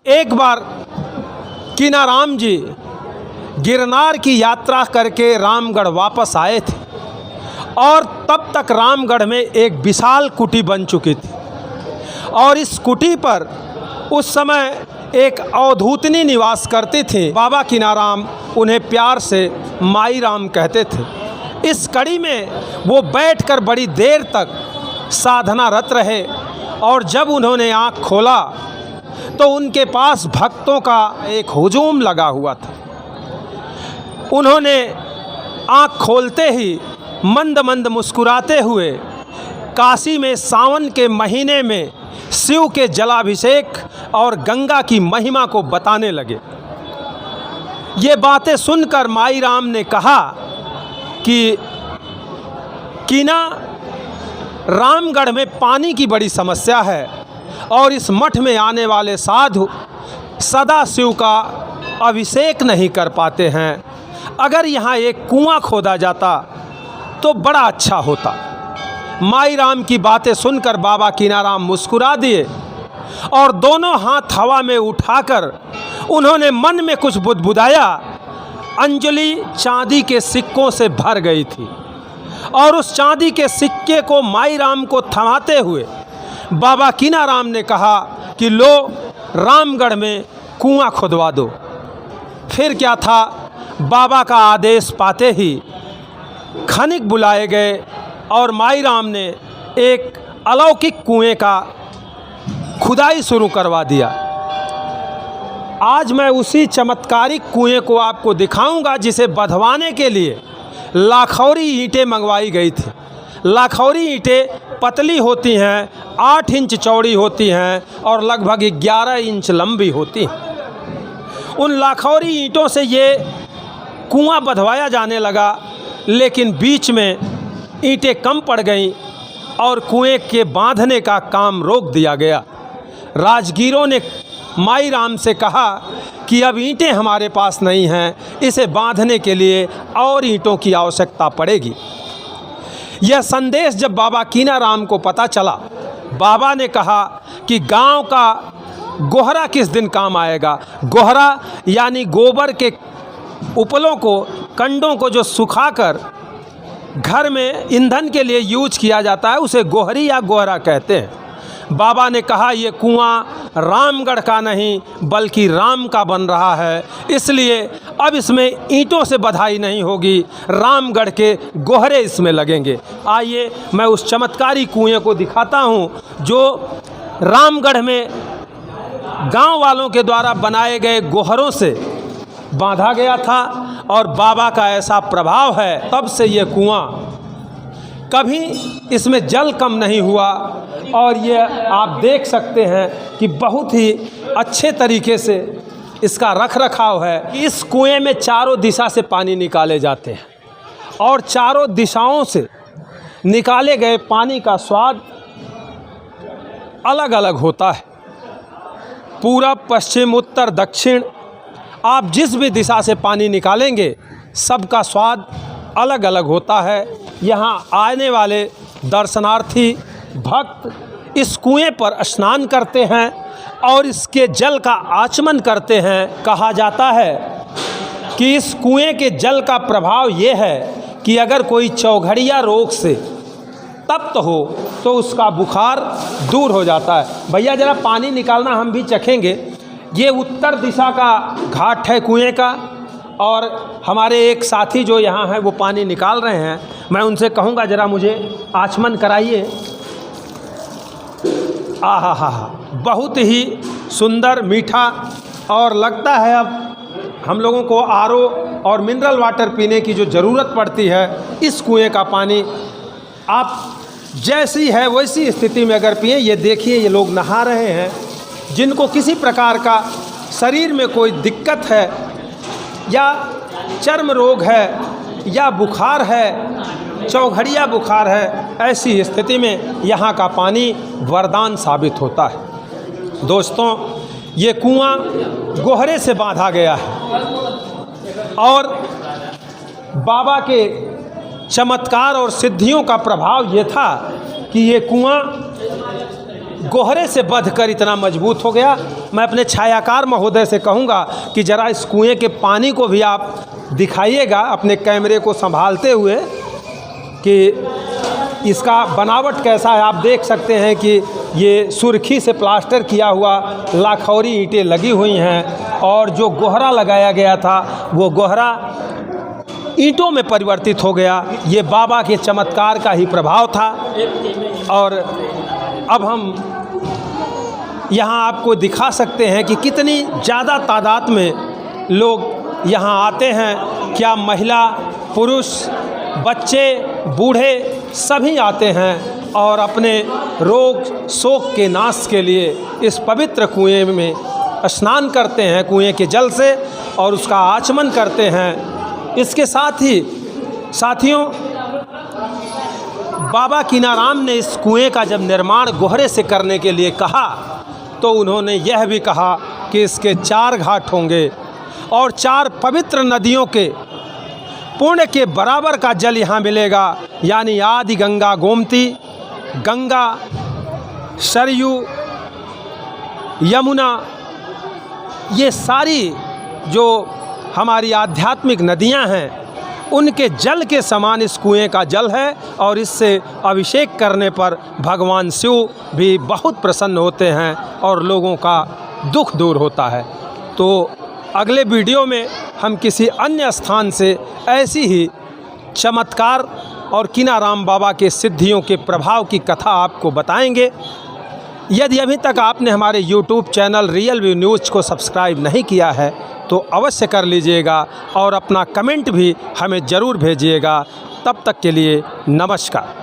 एक बार कीनाराम जी गिरनार की यात्रा करके रामगढ़ वापस आए थे और तब तक रामगढ़ में एक विशाल कुटी बन चुकी थी और इस कुटी पर उस समय एक अवधूतनी निवास करती थी। बाबा कीनाराम उन्हें प्यार से माई राम कहते थे। इस कड़ी में वो बैठकर बड़ी देर तक साधनारत रहे और जब उन्होंने आँख खोला तो उनके पास भक्तों का एक हुजूम लगा हुआ था। उन्होंने आँख खोलते ही मंद मंद मुस्कुराते हुए काशी में सावन के महीने में शिव के जलाभिषेक और गंगा की महिमा को बताने लगे। ये बातें सुनकर माई राम ने कहा कि कीना, रामगढ़ में पानी की बड़ी समस्या है और इस मठ में आने वाले साधु सदा शिव का अभिषेक नहीं कर पाते हैं। अगर यहाँ एक कुआं खोदा जाता तो बड़ा अच्छा होता। माई राम की बातें सुनकर बाबा कीनाराम मुस्कुरा दिए और दोनों हाथ हवा में उठाकर उन्होंने मन में कुछ बुदबुदाया। अंजलि चांदी के सिक्कों से भर गई थी और उस चांदी के सिक्के को माई राम को थमाते हुए बाबा कीनाराम ने कहा कि लो, रामगढ़ में कुआं खुदवा दो। फिर क्या था, बाबा का आदेश पाते ही खनिक बुलाए गए और माई राम ने एक अलौकिक कुएं का खुदाई शुरू करवा दिया। आज मैं उसी चमत्कारिक कुएं को आपको दिखाऊंगा जिसे बंधवाने के लिए लाखौरी ईंटें मंगवाई गई थी। लाखौरी ईंटें पतली होती हैं, 8 इंच चौड़ी होती हैं और लगभग 11 इंच लंबी होती हैं। उन लाखौरी ईंटों से ये कुआं बंधवाया जाने लगा, लेकिन बीच में ईंटें कम पड़ गईं और कुएं के बांधने का काम रोक दिया गया। राजगीरों ने माई राम से कहा कि अब ईंटें हमारे पास नहीं हैं, इसे बांधने के लिए और ईंटों की आवश्यकता पड़ेगी। यह संदेश जब बाबा कीनाराम को पता चला, बाबा ने कहा कि गांव का गोहरा किस दिन काम आएगा। गोहरा यानी गोबर के उपलों को, कंडों को जो सुखाकर घर में ईंधन के लिए यूज किया जाता है, उसे गोहरी या गोहरा कहते हैं। बाबा ने कहा ये कुआं रामगढ़ का नहीं बल्कि राम का बन रहा है, इसलिए अब इसमें ईंटों से बंधाई नहीं होगी, रामगढ़ के गोहरे इसमें लगेंगे। आइए मैं उस चमत्कारी कुएं को दिखाता हूँ जो रामगढ़ में गांव वालों के द्वारा बनाए गए गोहरों से बांधा गया था और बाबा का ऐसा प्रभाव है, तब से ये कुआं कभी इसमें जल कम नहीं हुआ। और ये आप देख सकते हैं कि बहुत ही अच्छे तरीके से इसका रख रखाव है। इस कुएं में चारों दिशा से पानी निकाले जाते हैं और चारों दिशाओं से निकाले गए पानी का स्वाद अलग अलग होता है। पूरब, पश्चिम, उत्तर, दक्षिण, आप जिस भी दिशा से पानी निकालेंगे सबका स्वाद अलग अलग होता है। यहाँ आने वाले दर्शनार्थी भक्त इस कुएं पर स्नान करते हैं और इसके जल का आचमन करते हैं। कहा जाता है कि इस कुएं के जल का प्रभाव ये है कि अगर कोई चौघड़िया रोग से तप्त हो तो उसका बुखार दूर हो जाता है। भैया ज़रा पानी निकालना, हम भी चखेंगे। ये उत्तर दिशा का घाट है कुएं का और हमारे एक साथी जो यहाँ हैं वो पानी निकाल रहे हैं। मैं उनसे कहूँगा ज़रा मुझे आचमन कराइए। आहा हा हा, बहुत ही सुंदर, मीठा, और लगता है अब हम लोगों को आरओ और मिनरल वाटर पीने की जो ज़रूरत पड़ती है, इस कुएं का पानी आप जैसी है वैसी स्थिति में अगर पिए। ये देखिए, ये लोग नहा रहे हैं जिनको किसी प्रकार का शरीर में कोई दिक्कत है या चर्म रोग है या बुखार है, चौघड़िया बुखार है, ऐसी स्थिति में यहाँ का पानी वरदान साबित होता है। दोस्तों, ये कुआं गोहरे से बांधा गया है और बाबा के चमत्कार और सिद्धियों का प्रभाव ये था कि ये कुआं गोहरे से बंधकर इतना मजबूत हो गया। मैं अपने छायाकार महोदय से कहूँगा कि ज़रा इस कुएं के पानी को भी आप दिखाइएगा अपने कैमरे को संभालते हुए कि इसका बनावट कैसा है। आप देख सकते हैं कि ये सुर्खी से प्लास्टर किया हुआ लाखौरी ईंटें लगी हुई हैं और जो गोहरा लगाया गया था वो गोहरा ईंटों में परिवर्तित हो गया। ये बाबा के चमत्कार का ही प्रभाव था। और अब हम यहाँ आपको दिखा सकते हैं कि कितनी ज़्यादा तादाद में लोग यहाँ आते हैं। क्या महिला, पुरुष, बच्चे, बूढ़े सभी आते हैं और अपने रोग शोक के नाश के लिए इस पवित्र कुएं में स्नान करते हैं, कुएं के जल से, और उसका आचमन करते हैं। इसके साथ ही साथियों, बाबा कीनाराम ने इस कुएं का जब निर्माण गोहरे से करने के लिए कहा तो उन्होंने यह भी कहा कि इसके 4 घाट होंगे और 4 पवित्र नदियों के पुण्य के बराबर का जल यहाँ मिलेगा। यानी आदि गंगा, गोमती, गंगा, सरयू, यमुना, ये सारी जो हमारी आध्यात्मिक नदियाँ हैं उनके जल के समान इस कुएं का जल है। और इससे अभिषेक करने पर भगवान शिव भी बहुत प्रसन्न होते हैं और लोगों का दुख दूर होता है। तो अगले वीडियो में हम किसी अन्य स्थान से ऐसी ही चमत्कार और कीनाराम बाबा के सिद्धियों के प्रभाव की कथा आपको बताएंगे। यदि अभी तक आपने हमारे YouTube channel real view news को सब्सक्राइब नहीं किया है तो अवश्य कर लीजिएगा और अपना कमेंट भी हमें ज़रूर भेजिएगा। तब तक के लिए नमस्कार।